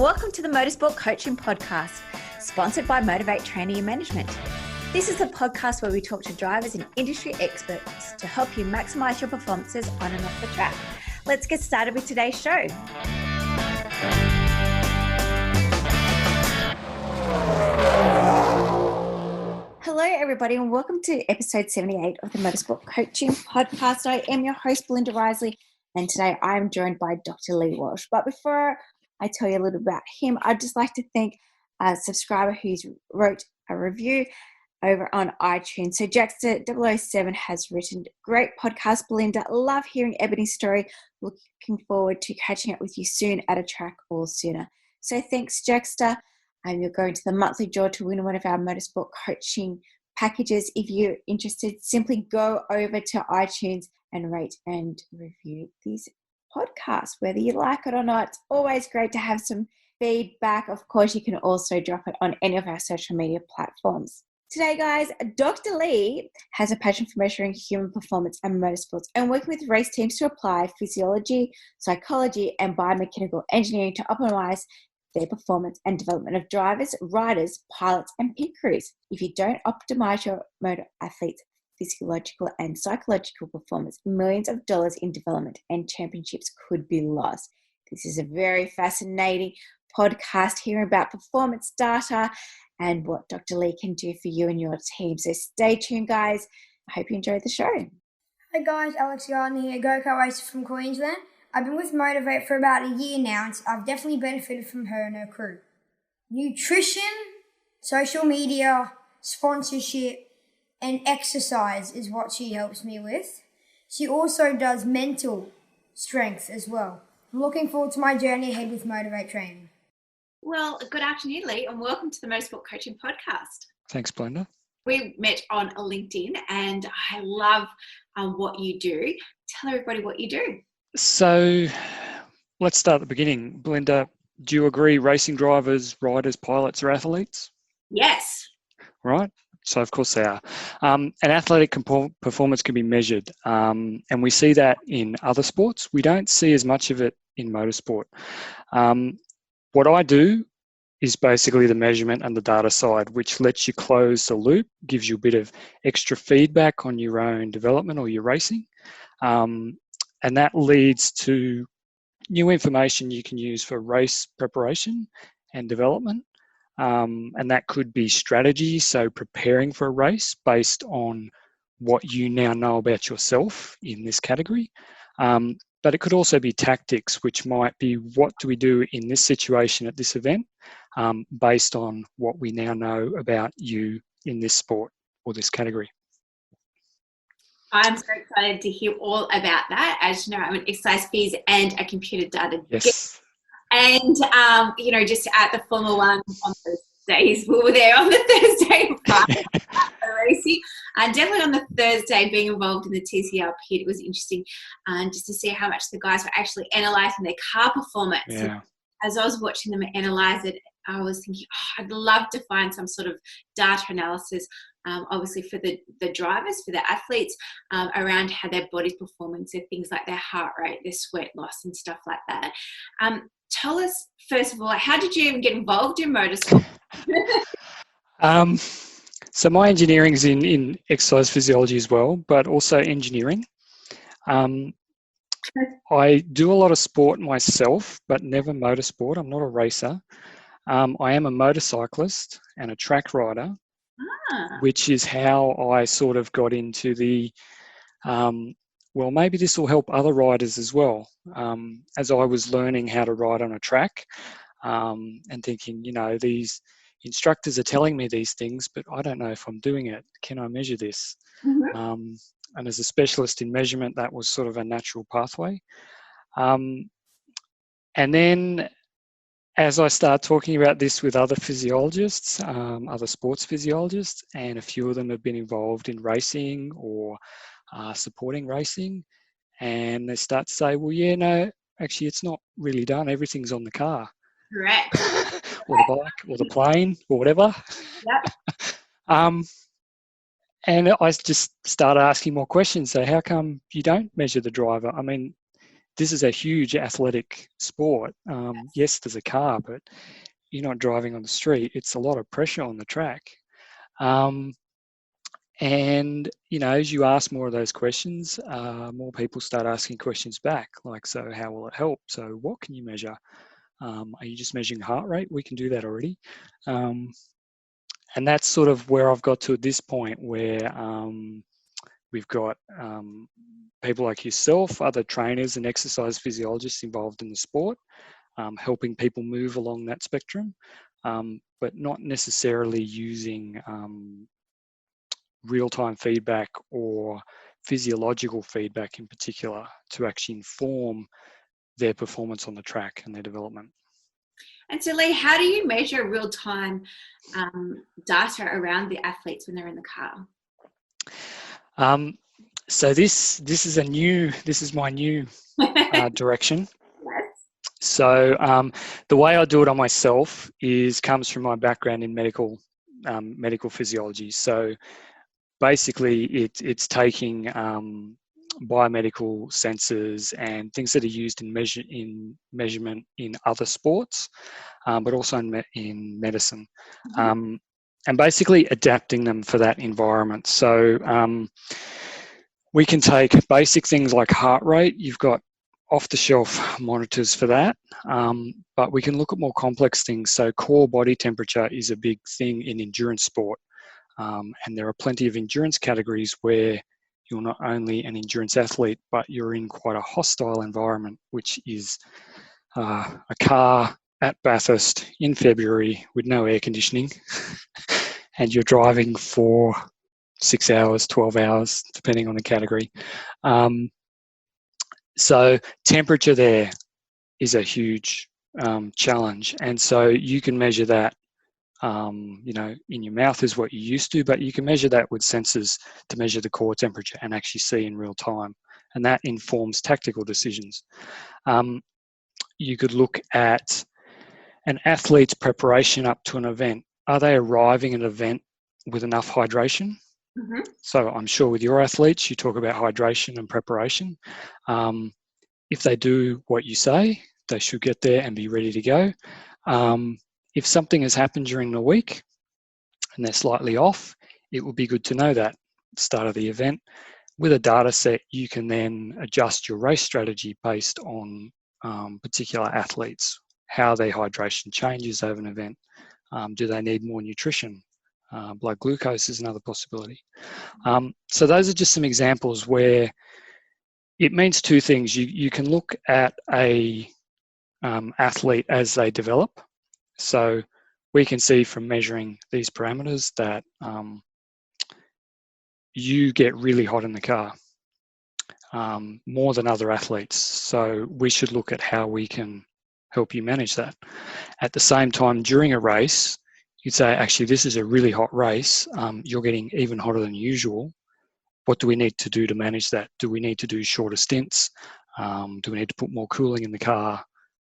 welcome to the Motorsport Coaching Podcast, sponsored by MotiV8 Training Management. This is a podcast where we talk to drivers and industry experts to help you maximize your performances on and off the track. Let's get started with today's show. Hello, everybody, and welcome to episode 78 of the Motorsport Coaching Podcast. I am your host, Belinda Risley, and today I'm joined by Dr. Lee Walsh. But before I tell you a little about him, I'd just like to thank a subscriber who's wrote a review over on iTunes. So Jackster007 has written, "Great podcast, Belinda. Love hearing Ebony's story. Looking forward to catching up with you soon at a track or sooner." So thanks, Jackster. You're going to the monthly draw to win one of our motorsport coaching packages. If you're interested, simply go over to iTunes and rate and review these podcasts, whether you like it or not. It's always great to have some feedback. Of course, you can also drop it on any of our social media platforms. Today, guys, Dr. Lee has a passion for measuring human performance and motorsports and working with race teams to apply physiology, psychology, and biomechanical engineering to optimize their performance and development of drivers, riders, pilots, and pit crews. If you don't optimize your motor athletes' physiological and psychological performance, millions of dollars in development and championships could be lost. This is a very fascinating podcast hearing about performance data and what Dr. Lee can do for you and your team. So stay tuned, guys. I hope you enjoyed the show. Hey guys, Alex Gardner here, go-kart racer from Queensland. I've been with MotiV8 for about a year now, and I've definitely benefited from her and her crew. Nutrition, social media, sponsorship, and exercise is what she helps me with. She also does mental strength as well. I'm looking forward to my journey ahead with MotiV8 Training. Well, good afternoon, Lee, and welcome to the Motorsport Coaching Podcast. Thanks, Belinda. We met on LinkedIn, and I love what you do. Tell everybody what you do. So let's start at the beginning. Belinda, do you agree racing drivers, riders, pilots are athletes? Yes. Right? So of course they are. An athletic performance can be measured, and we see that in other sports. We don't see as much of it in motorsport. What I do is basically the measurement and the data side, which lets you close the loop, gives you a bit of extra feedback on your own development or your racing. And that leads to new information you can use for race preparation and development. And that could be strategy, so preparing for a race based on what you now know about yourself in this category. But it could also be tactics, which might be what do we do in this situation at this event based on what we now know about you in this sport or this category. I'm so excited to hear all about that. As you know, I'm an exercise phys and a computer data Yes. And, just at the Formula One on those days, we were there on the Thursday and Friday racing. And definitely on the Thursday, being involved in the TCR pit, it was interesting just to see how much the guys were actually analysing their car performance. Yeah. As I was watching them analyse it, I was thinking, I'd love to find some sort of data analysis, obviously for the drivers, for the athletes, around how their body's performing, so things like their heart rate, their sweat loss and stuff like that. Tell us, first of all, how did you even get involved in motorsport? So my engineering is in exercise physiology as well, but also engineering. I do a lot of sport myself, but never motorsport. I'm not a racer. I am a motorcyclist and a track rider, which is how I sort of got into the, well, maybe this will help other riders as well. As I was learning how to ride on a track and thinking, these instructors are telling me these things, but I don't know if I'm doing it. Can I measure this? Mm-hmm. And as a specialist in measurement, that was sort of a natural pathway. And then as I start talking about this with other physiologists, other sports physiologists, and a few of them have been involved in racing or supporting racing, and they start to say, well, yeah, no, actually it's not really done. Everything's on the car. Correct. Or the bike or the plane or whatever. Yep. And I just started asking more questions. So how come you don't measure the driver? I mean, this is a huge athletic sport. Yes, there's a car, but you're not driving on the street. It's a lot of pressure on the track. And, as you ask more of those questions, more people start asking questions back, like, so how will it help? So what can you measure? Are you just measuring heart rate? We can do that already. And that's sort of where I've got to at this point, where we've got people like yourself, other trainers and exercise physiologists involved in the sport, helping people move along that spectrum, but not necessarily using real-time feedback or physiological feedback in particular to actually inform their performance on the track and their development. And so, Lee, how do you measure real-time data around the athletes when they're in the car? So this is my new direction. Yes. So the way I do it on myself comes from my background in medical physiology. So basically, it's taking biomedical sensors and things that are used in measurement in other sports, but also in medicine, and basically adapting them for that environment. So we can take basic things like heart rate. You've got off-the-shelf monitors for that, but we can look at more complex things. So core body temperature is a big thing in endurance sport, and there are plenty of endurance categories where you're not only an endurance athlete, but you're in quite a hostile environment, which is a car at Bathurst in February with no air conditioning, and you're driving for 6 hours, 12 hours, depending on the category. So temperature there is a huge challenge. And so you can measure that, in your mouth is what you used to, but you can measure that with sensors to measure the core temperature and actually see in real time. And that informs tactical decisions. You could look at an athlete's preparation up to an event. Are they arriving at an event with enough hydration? Mm-hmm. So I'm sure with your athletes, you talk about hydration and preparation. If they do what you say, they should get there and be ready to go. If something has happened during the week and they're slightly off, it would be good to know that at the start of the event. With a data set, you can then adjust your race strategy based on particular athletes, how their hydration changes over an event. Do they need more nutrition? Blood glucose is another possibility. So those are just some examples where it means two things. You can look at a athlete as they develop. So we can see from measuring these parameters that you get really hot in the car, more than other athletes. So we should look at how we can help you manage that. At the same time, during a race, you'd say, actually, this is a really hot race. You're getting even hotter than usual. What do we need to do to manage that? Do we need to do shorter stints? Do we need to put more cooling in the car?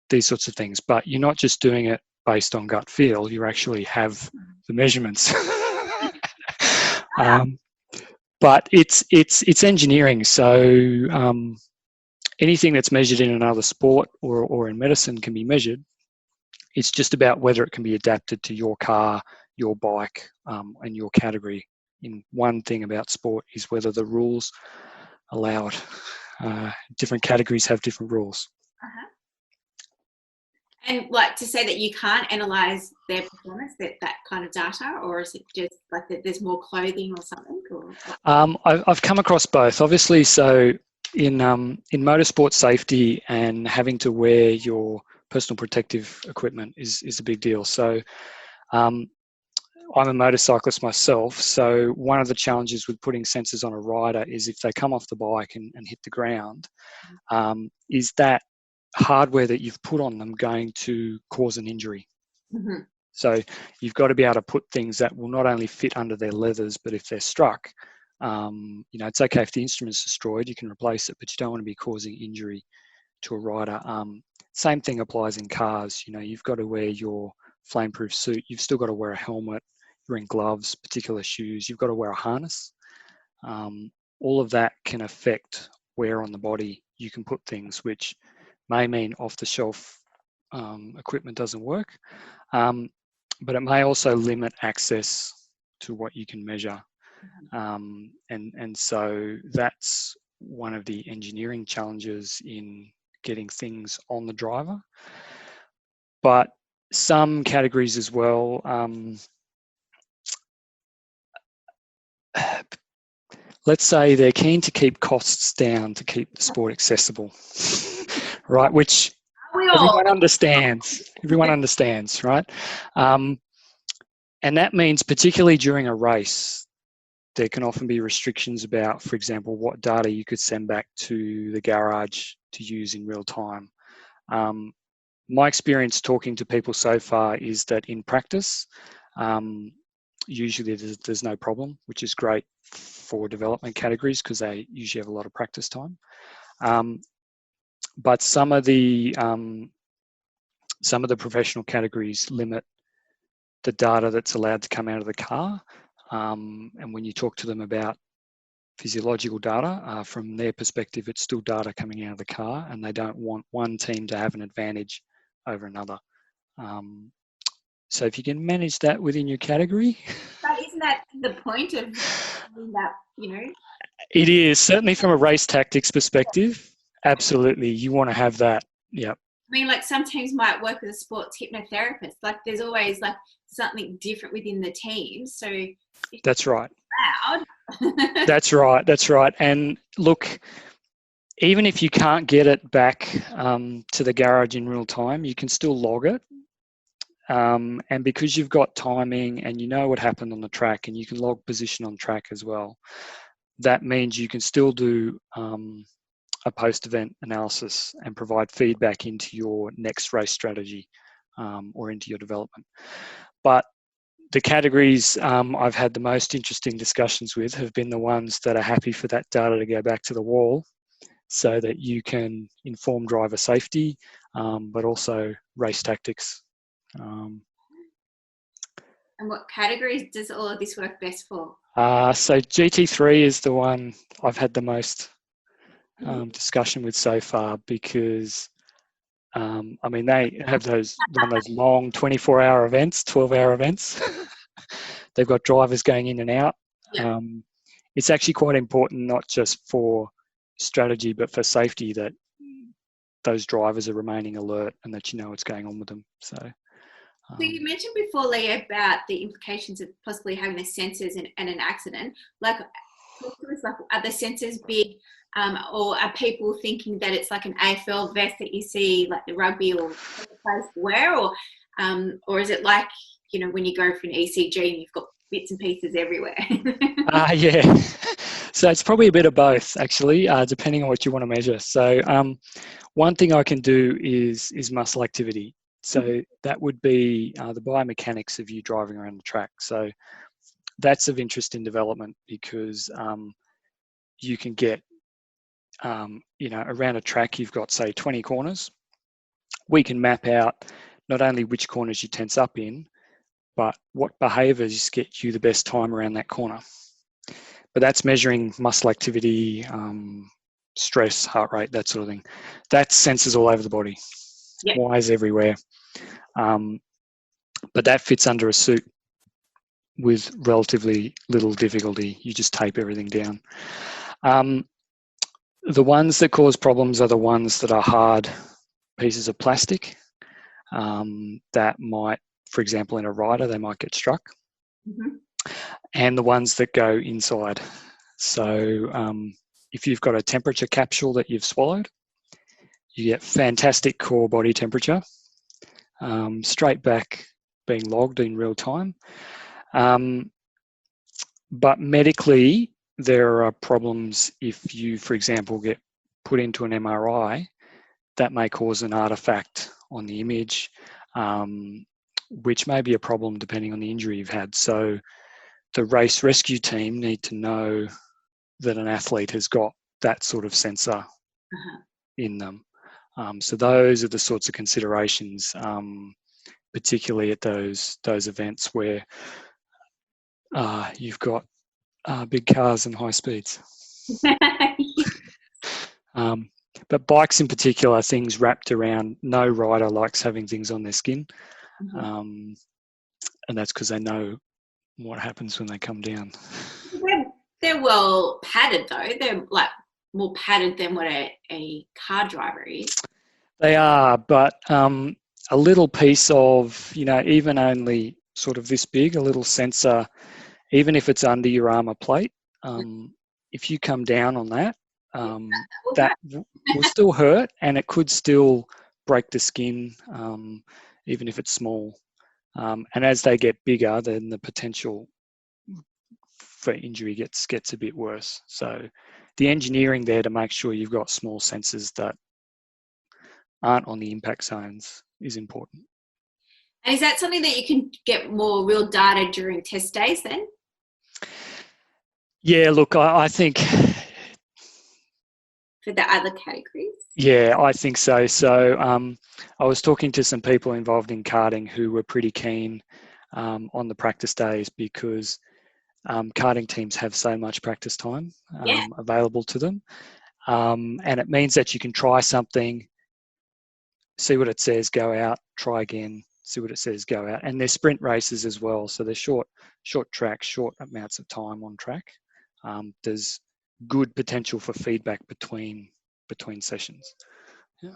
These sorts of things. But you're not just doing it based on gut feel. You actually have the measurements. But it's engineering. So anything that's measured in another sport or in medicine can be measured. It's just about whether it can be adapted to your car, your bike, and your category. In one thing about sport is whether the rules allow it. Different categories have different rules. And like to say that you can't analyze their performance, that kind of data, or is it just like that there's more clothing or something? Or I've come across both, obviously. So in motorsport safety and having to wear your personal protective equipment is a big deal. So I'm a motorcyclist myself, so one of the challenges with putting sensors on a rider is if they come off the bike and hit the ground, is that hardware that you've put on them going to cause an injury? Mm-hmm. So you've got to be able to put things that will not only fit under their leathers, but if they're struck, it's okay if the instrument's destroyed, you can replace it, but you don't want to be causing injury to a rider. Same thing applies in cars. You've got to wear your flameproof suit. You've still got to wear a helmet. You're in gloves, particular shoes. You've got to wear a harness. All of that can affect wear on the body you can put things, which may mean off-the-shelf equipment doesn't work, but it may also limit access to what you can measure. And so that's one of the engineering challenges in getting things on the driver. But some categories as well, let's say they're keen to keep costs down to keep the sport accessible, right? Which everyone understands. Everyone understands, right? And that means particularly during a race, there can often be restrictions about, for example, what data you could send back to the garage to use in real time. My experience talking to people so far is that in practice, usually there's no problem, which is great for development categories because they usually have a lot of practice time. But some of the professional categories limit the data that's allowed to come out of the car. And when you talk to them about physiological data, from their perspective, it's still data coming out of the car, and they don't want one team to have an advantage over another. So if you can manage that within your category. But isn't that the point of that, you know? It is, certainly from a race tactics perspective. Absolutely. You want to have that. Yeah. I mean, like some teams might work with a sports hypnotherapist. Like there's always like something different within the team. So that's right. Loud. That's right. And look, even if you can't get it back to the garage in real time, you can still log it. And because you've got timing and you know what happened on the track and you can log position on track as well, that means you can still do a post-event analysis and provide feedback into your next race strategy or into your development. But the categories I've had the most interesting discussions with have been the ones that are happy for that data to go back to the wall so that you can inform driver safety, but also race tactics. And what categories does all of this work best for? So GT3 is the one I've had the most discussion with so far because, I mean, they have run those long 24-hour events, 12-hour events. They've got drivers going in and out. Yeah. It's actually quite important, not just for strategy, but for safety, that those drivers are remaining alert and that you know what's going on with them. So you mentioned before, Lee, about the implications of possibly having the sensors and an accident. Like, talk to us, like, are the sensors big, or are people thinking that it's like an AFL vest that you see, like the rugby or players wear, or is it like, you know, when you go for an ECG and you've got bits and pieces everywhere? Yeah. So it's probably a bit of both, actually, depending on what you want to measure. So one thing I can do is muscle activity. So that would be the biomechanics of you driving around the track. So that's of interest in development because you can get, you know, around a track, you've got, say, 20 corners. We can map out not only which corners you tense up in, but what behaviours get you the best time around that corner. But that's measuring muscle activity, stress, heart rate, that sort of thing. That's sensors all over the body. Yep. Wires everywhere. But that fits under a suit with relatively little difficulty. You just tape everything down. The ones that cause problems are the ones that are hard pieces of plastic that might, for example, in a rider, they might get struck. Mm-hmm. And the ones that go inside. So if you've got a temperature capsule that you've swallowed, you get fantastic core body temperature, straight back being logged in real time. But medically, there are problems if you, for example, get put into an MRI, that may cause an artifact on the image, which may be a problem depending on the injury you've had. So the race rescue team need to know that an athlete has got that sort of sensor in them. So those are the sorts of considerations, particularly at those events where you've got big cars and high speeds. But bikes in particular, things wrapped around, no rider likes having things on their skin. And that's because they know what happens when they come down. They're well padded though. They're like more padded than what a car driver is. They are, but a little piece of, even only sort of this big, a little sensor, even if it's under your armor plate, if you come down on that, that will still hurt, and it could still break the skin, even if it's small. And as they get bigger, then the potential for injury gets a bit worse. So the engineering there to make sure you've got small sensors that aren't on the impact zones is important. And is that something that you can get more real data during test days then? Yeah, look, I think... For the other categories? Yeah, I think so. So I was talking to some people involved in karting who were pretty keen on the practice days because karting teams have so much practice time available to them. And it means that you can try something, see what it says, go out, try again, see what it says, go out. And they're sprint races as well. So they're short tracks, short amounts of time on track. There's good potential for feedback between sessions. Yeah.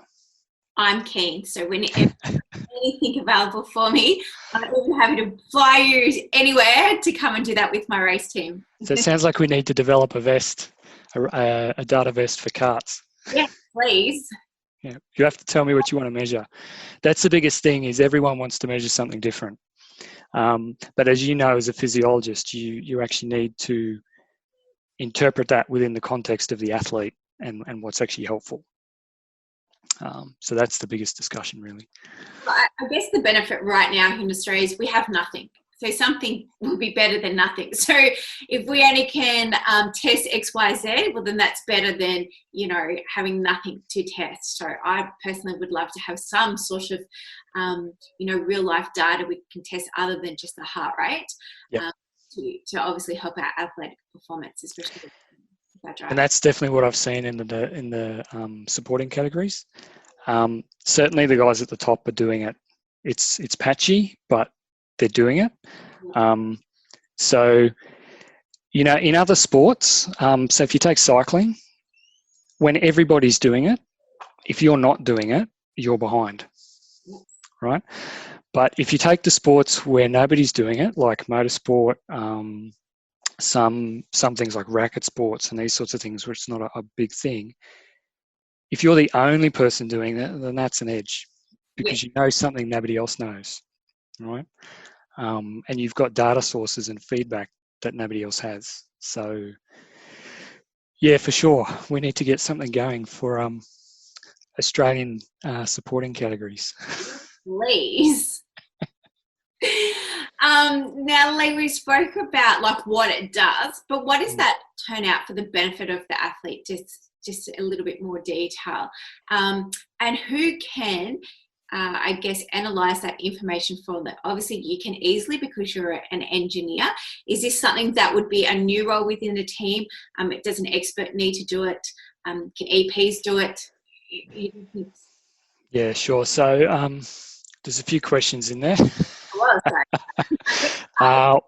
I'm keen. So whenever anything available for me, I'm even happy to fly you anywhere to come and do that with my race team. So it sounds like we need to develop a vest, a data vest for karts. Yes, please. Yeah, you have to tell me what you want to measure. That's the biggest thing, is everyone wants to measure something different. But as you know, as a physiologist, you actually need to interpret that within the context of the athlete and what's actually helpful. So that's the biggest discussion, really. I guess the benefit right now in Australia is we have nothing. So something will be better than nothing. So if we only can test X, Y, Z, well, then that's better than, having nothing to test. So I personally would love to have some sort of, real life data we can test other than just the heart rate. Yep. To obviously help our athletic performance, especially with our driving. And that's definitely what I've seen in the supporting categories. Certainly the guys at the top are doing it. It's patchy, but they're doing it. So, in other sports, so if you take cycling, when everybody's doing it, if you're not doing it, you're behind, right? But if you take the sports where nobody's doing it, like motorsport, some things like racket sports and these sorts of things, where it's not a big thing, if you're the only person doing it, then that's an edge, because you know something nobody else knows, right? And you've got data sources and feedback that nobody else has. So, yeah, for sure, we need to get something going for Australian supporting categories. Please. Now, Lee, we spoke about what it does, but what does that turn out for the benefit of the athlete? Just a little bit more detail. And who can, analyze that information for them? Obviously, you can easily, because you're an engineer. Is this something that would be a new role within the team? Does an expert need to do it? Can EPs do it? Yeah, sure. So there's a few questions in there.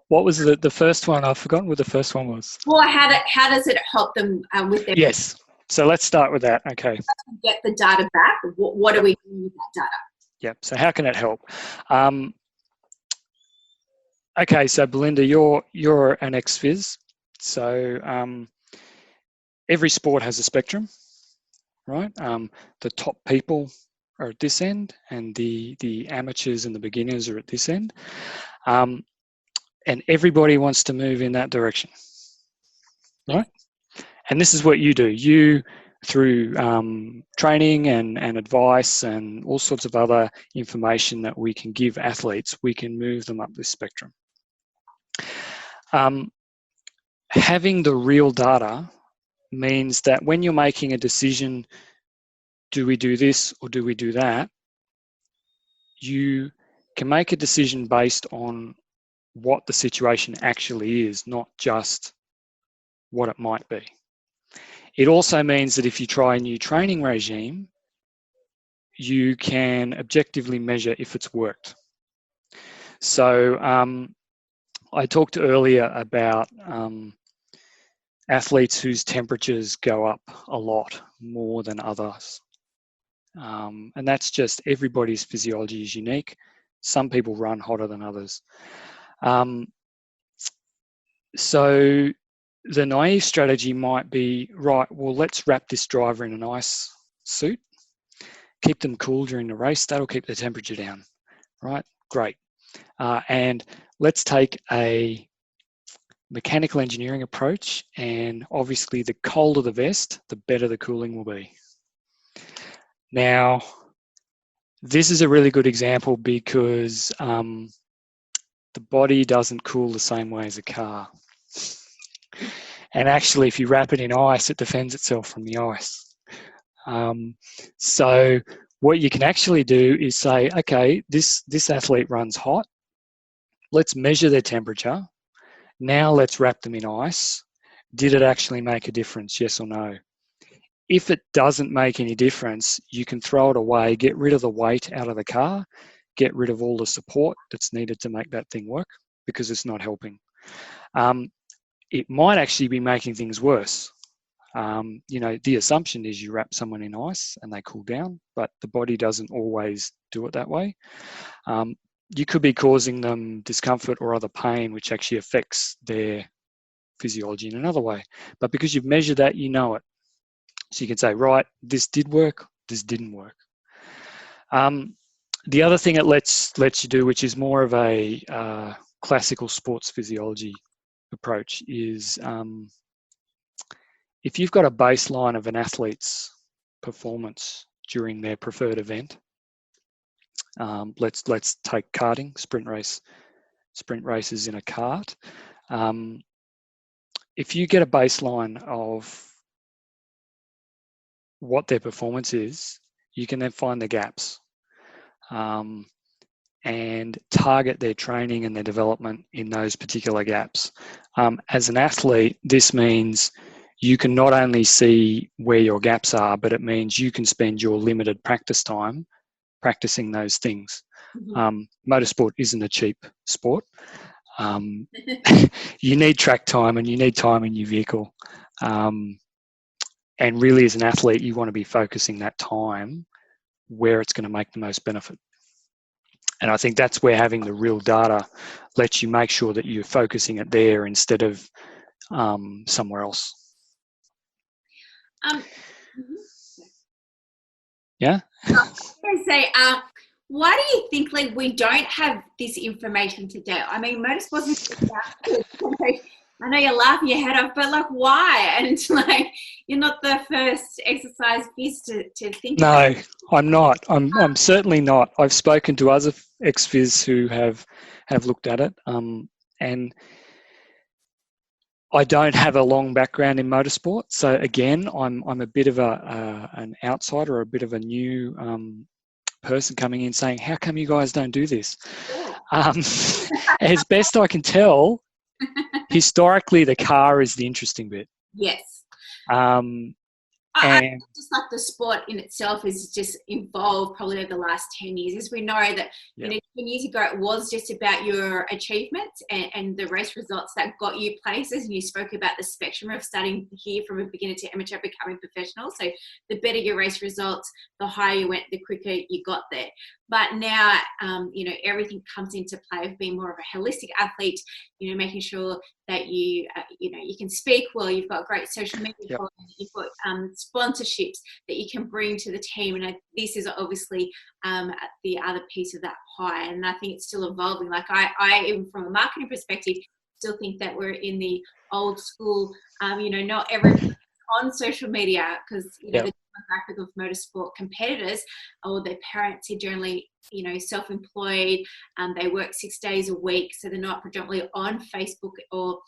What was the first one? I've forgotten what the first one was. Well, how does it help them with their... Yes. So let's start with that. Okay. Get the data back. What are we doing with that data? Yep. So how can it help? Okay. So Belinda, you're an ex-phys. So every sport has a spectrum, right? The top people are at this end, and the amateurs and the beginners are at this end. And everybody wants to move in that direction, right? And this is what you do. You, through training and advice and all sorts of other information that we can give athletes, we can move them up this spectrum. Having the real data means that when you're making a decision, do we do this or do we do that, you can make a decision based on what the situation actually is, not just what it might be. It also means that if you try a new training regime, you can objectively measure if it's worked. So I talked earlier about athletes whose temperatures go up a lot more than others. And that's just everybody's physiology is unique. Some people run hotter than others. So the naive strategy might be, right, well, let's wrap this driver in an ice suit, keep them cool during the race, that'll keep the temperature down, right? Great. And let's take a mechanical engineering approach, and obviously the colder the vest, the better the cooling will be. Now, this is a really good example because the body doesn't cool the same way as a car. And actually, if you wrap it in ice, it defends itself from the ice. So what you can actually do is say, okay, this athlete runs hot. Let's measure their temperature. Now let's wrap them in ice. Did it actually make a difference, yes or no? If it doesn't make any difference, you can throw it away, get rid of the weight out of the car, get rid of all the support that's needed to make that thing work because it's not helping. It might actually be making things worse. The assumption is you wrap someone in ice and they cool down, but the body doesn't always do it that way. You could be causing them discomfort or other pain, which actually affects their physiology in another way. But because you've measured that, you know it. So you can say, right, this did work, this didn't work. The other thing it lets you do, which is more of a classical sports physiology approach, is if you've got a baseline of an athlete's performance during their preferred event, let's take karting, sprint races in a kart. If you get a baseline of what their performance is, you can then find the gaps and target their training and their development in those particular gaps. As an athlete, this means you can not only see where your gaps are, but it means you can spend your limited practice time practicing those things. Motorsport isn't a cheap sport. You need track time and you need time in your vehicle. And really, as an athlete, you want to be focusing that time where it's going to make the most benefit. And I think that's where having the real data lets you make sure that you're focusing it there instead of somewhere else. Yeah? I was going to say, why do you think we don't have this information today? I mean, motorsports is I know you're laughing your head off, but why? And you're not the first exercise phys to think about it. No, I'm not. I'm certainly not. I've spoken to other ex-phys who have looked at it, and I don't have a long background in motorsport. So again, I'm a bit of an outsider or a bit of a new person coming in saying, how come you guys don't do this? As best I can tell, historically the car is the interesting bit. Yes. And just the sport in itself is just evolved probably over the last 10 years. As we know that 10 years ago it was just about your achievements and the race results that got you places, and you spoke about the spectrum of starting here from a beginner to amateur becoming professional. So the better your race results, the higher you went, the quicker you got there. But now, everything comes into play of being more of a holistic athlete, making sure that you can speak well, you've got great social media, you've got sponsorships that you can bring to the team. And this is obviously the other piece of that pie. And I think it's still evolving. I even from a marketing perspective, still think that we're in the old school, not everyone on social media, because the demographic of motorsport competitors or their parents are generally self-employed, they work 6 days a week, so they're not predominantly on Facebook or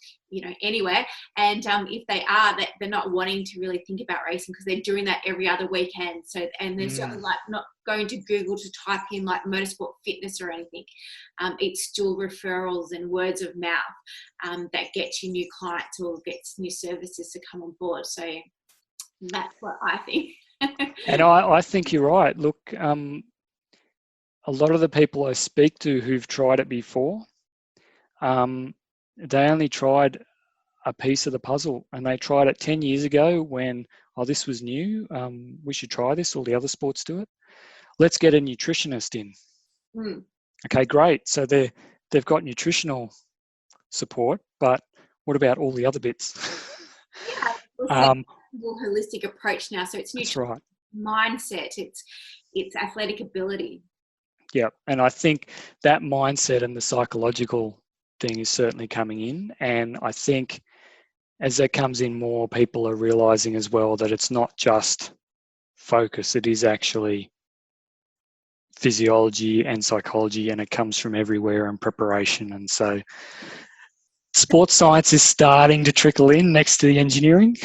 anywhere, and if they are, they're not wanting to really think about racing because they're doing that every other weekend. So, and they're certainly not going to Google to type in motorsport fitness or anything. It's still referrals and words of mouth that gets you new clients or gets new services to come on board. So That's what I think. And I think you're right. Look, a lot of the people I speak to who've tried it before, they only tried a piece of the puzzle, and they tried it 10 years ago when, this was new. We should try this. All the other sports do it. Let's get a nutritionist in. Mm. Okay, great. So they've got nutritional support, but what about all the other bits? Yeah, it's a more holistic approach now. So it's That's right. mindset, it's athletic ability. Yeah, and I think that mindset and the psychological thing is certainly coming in, and I think as that comes in more, people are realizing as well that it's not just focus, it is actually physiology and psychology, and it comes from everywhere, and preparation. And so sports science is starting to trickle in next to the engineering.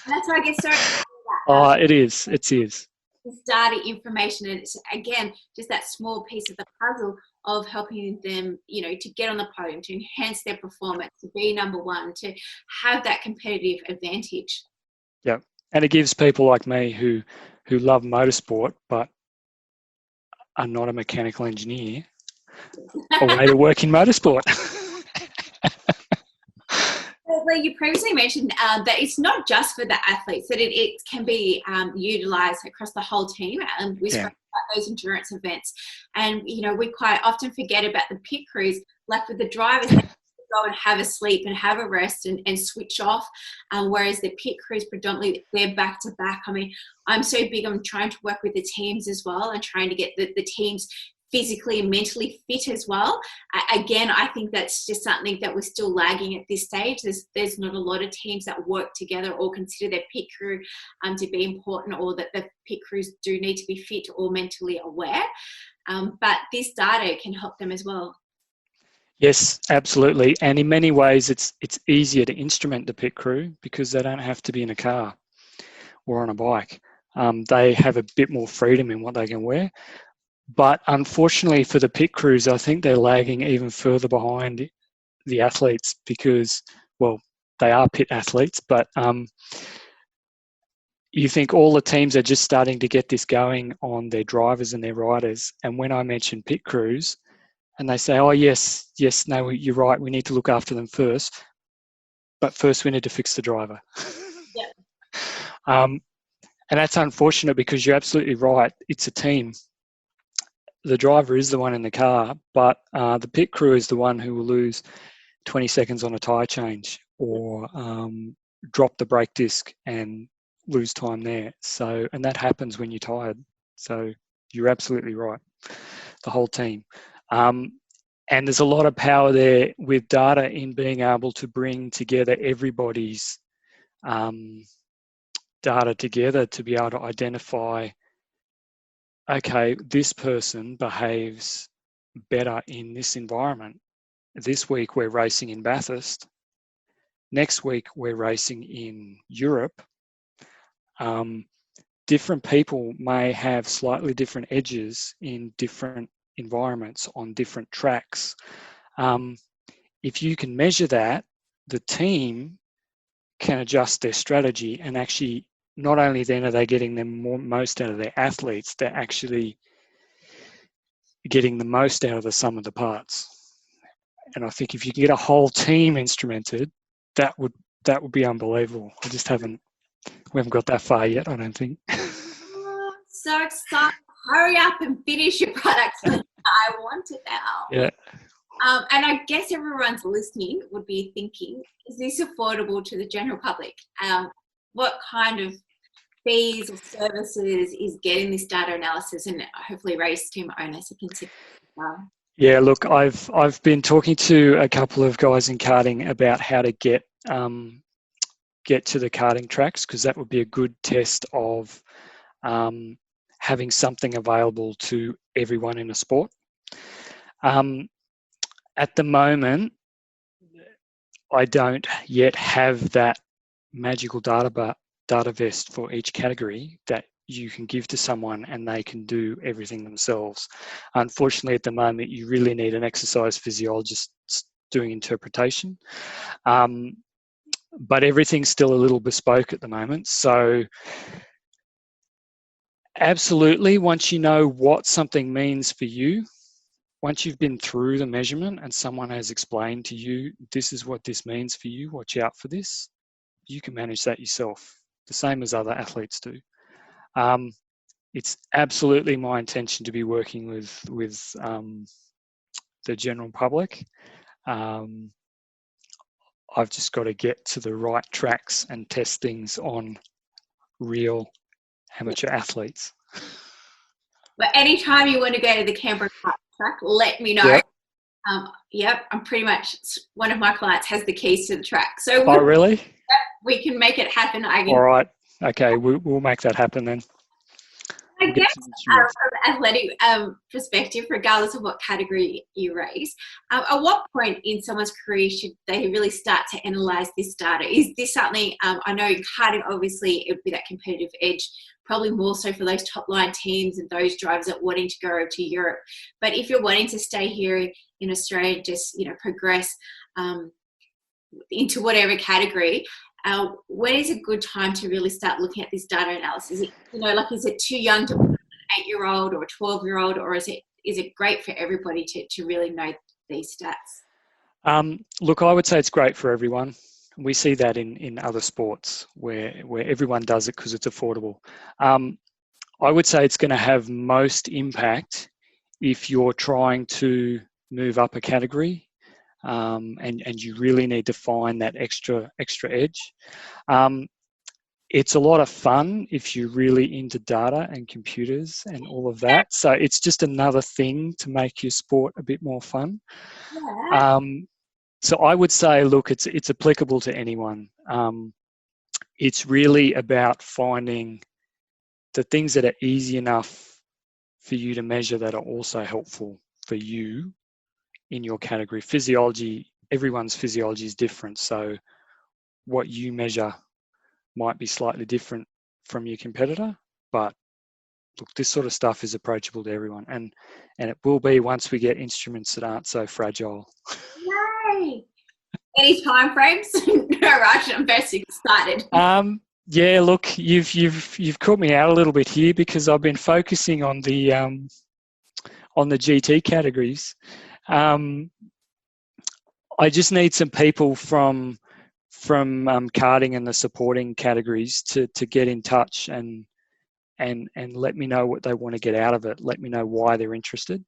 That's why I get so excited about it is. this data information, and it's again just that small piece of the puzzle of helping them, to get on the podium, to enhance their performance, to be number one, to have that competitive advantage. Yeah, and it gives people like me who love motorsport but are not a mechanical engineer a way to work in motorsport. Well, you previously mentioned that it's not just for the athletes, that it can be utilised across the whole team. We spoke about those endurance events. And, we quite often forget about the pit crews, like with the drivers, they go and have a sleep and have a rest and switch off, whereas the pit crews predominantly, they're back to back. I mean, I'm so big on trying to work with the teams as well and trying to get the teams physically and mentally fit as well. Again, I think that's just something that we're still lagging at this stage. There's not a lot of teams that work together or consider their pit crew to be important, or that the pit crews do need to be fit or mentally aware. But this data can help them as well. Yes, absolutely. And in many ways, it's easier to instrument the pit crew because they don't have to be in a car or on a bike. They have a bit more freedom in what they can wear. But unfortunately for the pit crews, I think they're lagging even further behind the athletes because, well, they are pit athletes, but you think all the teams are just starting to get this going on their drivers and their riders. And when I mention pit crews, and they say, oh, yes, no, you're right, we need to look after them first. But first we need to fix the driver. Yeah. And that's unfortunate because you're absolutely right. It's a team. The driver is the one in the car, but the pit crew is the one who will lose 20 seconds on a tyre change or drop the brake disc and lose time there. So, and that happens when you're tired. So you're absolutely right. The whole team. And there's a lot of power there with data in being able to bring together everybody's data together to be able to identify, okay, this person behaves better in this environment. This week we're racing in Bathurst. Next week we're racing in Europe. Different people may have slightly different edges in different environments on different tracks. If you can measure that, the team can adjust their strategy, and actually not only then are they getting the most out of their athletes, they're actually getting the most out of the sum of the parts. And I think if you can get a whole team instrumented, that would be unbelievable. We haven't got that far yet, I don't think. So excited. Hurry up and finish your product. I want it now. Yeah. And I guess everyone's listening would be thinking, is this affordable to the general public? What kind of fees or services is getting this data analysis, and hopefully race team owners are considering? Yeah, look, I've been talking to a couple of guys in karting about how to get to the karting tracks, because that would be a good test of having something available to everyone in a sport. At the moment, I don't yet have that magical data vest for each category that you can give to someone and they can do everything themselves. Unfortunately, at the moment, you really need an exercise physiologist doing interpretation. but everything's still a little bespoke at the moment. So absolutely, once you know what something means for you, once you've been through the measurement and someone has explained to you, this is what this means for you, watch out for this, you can manage that yourself, the same as other athletes do. It's absolutely my intention to be working with the general public. I've just got to get to the right tracks and test things on real amateur athletes. But anytime you want to go to the Canberra track, let me know. Yep. I'm pretty much, one of my clients has the keys to the track. So oh, really? We can make it happen. All right. Okay, we'll make that happen then. I guess from an athletic perspective, regardless of what category you race, at what point in someone's career should they really start to analyse this data? Is this something, I know karting, obviously, it would be that competitive edge, probably more so for those top line teams and those drivers that are wanting to go to Europe. But if you're wanting to stay here in Australia, just, progress into whatever category, when is a good time to really start looking at this data analysis? Is it, is it too young to put an 8-year-old or a 12-year-old, or is it great for everybody to really know these stats? Look, I would say it's great for everyone. We see that in other sports where everyone does it because it's affordable. I would say it's going to have most impact if you're trying to move up a category. And you really need to find that extra edge. It's a lot of fun if you're really into data and computers and all of that. So it's just another thing to make your sport a bit more fun. Yeah. So I would say, look, it's applicable to anyone. It's really about finding the things that are easy enough for you to measure that are also helpful for you in your category. Physiology, everyone's physiology is different. So what you measure might be slightly different from your competitor, but look, this sort of stuff is approachable to everyone. And it will be once we get instruments that aren't so fragile. Yay! Any time frames? No rush, I'm very excited. Yeah, look, you've caught me out a little bit here because I've been focusing on the GT categories. I just need some people from karting and the supporting categories to get in touch and let me know what they want to get out of it. Let me know why they're interested,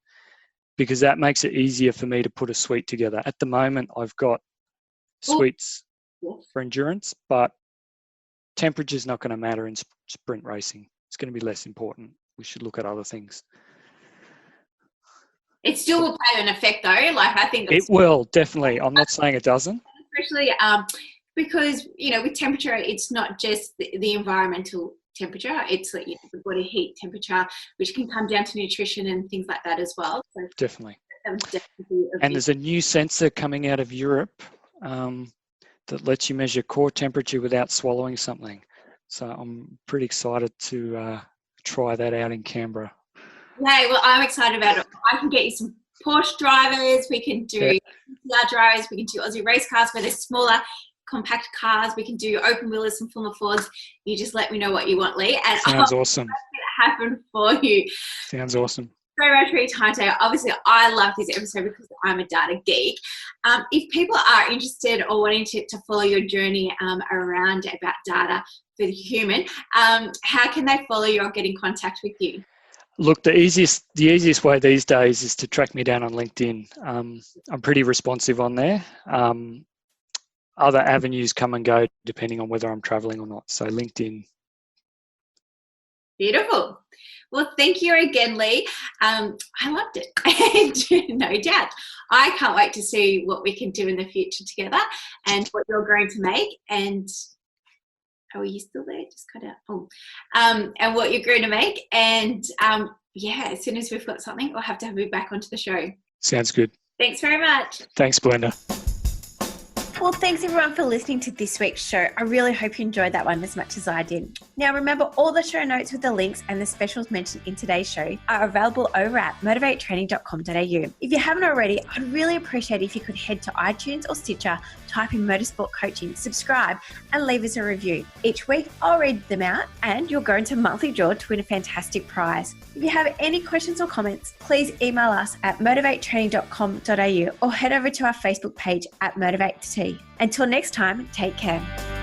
because that makes it easier for me to put a suite together. At the moment, I've got suites for endurance, but temperature's not going to matter in sprint racing. It's going to be less important. We should look at other things. It still will play an effect, though. I think it will, definitely. I'm not saying it doesn't. Especially because, with temperature, it's not just the environmental temperature. It's the body heat temperature, which can come down to nutrition and things like that as well. So definitely. And there's a new sensor coming out of Europe that lets you measure core temperature without swallowing something. So I'm pretty excited to try that out in Canberra. Hey, well, I'm excited about it. I can get you some Porsche drivers. We can do PCR drivers. We can do Aussie race cars where they're smaller, compact cars. We can do open wheelers and Formula Fords. You just let me know what you want, Lee. And sounds awesome. I'll make it happen for you. Sounds awesome. Very much for your time today. Obviously, I love this episode because I'm a data geek. If people are interested or wanting to follow your journey around about data for the human, how can they follow you or get in contact with you? Look, the easiest way these days is to track me down on LinkedIn. I'm pretty responsive on there. Other avenues come and go depending on whether I'm traveling or not. So LinkedIn. Beautiful. Well, thank you again, Lee. I loved it. No doubt. I can't wait to see what we can do in the future together and what you're going to make. And are you still there? Just cut out. Oh, and what you're going to make. And as soon as we've got something, we'll have to have you back onto the show. Sounds good. Thanks very much. Thanks, Belinda. Well, thanks everyone for listening to this week's show. I really hope you enjoyed that one as much as I did. Now, remember, all the show notes with the links and the specials mentioned in today's show are available over at motiv8training.com.au. If you haven't already, I'd really appreciate it if you could head to iTunes or Stitcher, type in Motorsport Coaching, subscribe, and leave us a review. Each week, I'll read them out and you'll go into a monthly draw to win a fantastic prize. If you have any questions or comments, please email us at motiv8training.com.au or head over to our Facebook page at Motiv8T. Until next time, take care.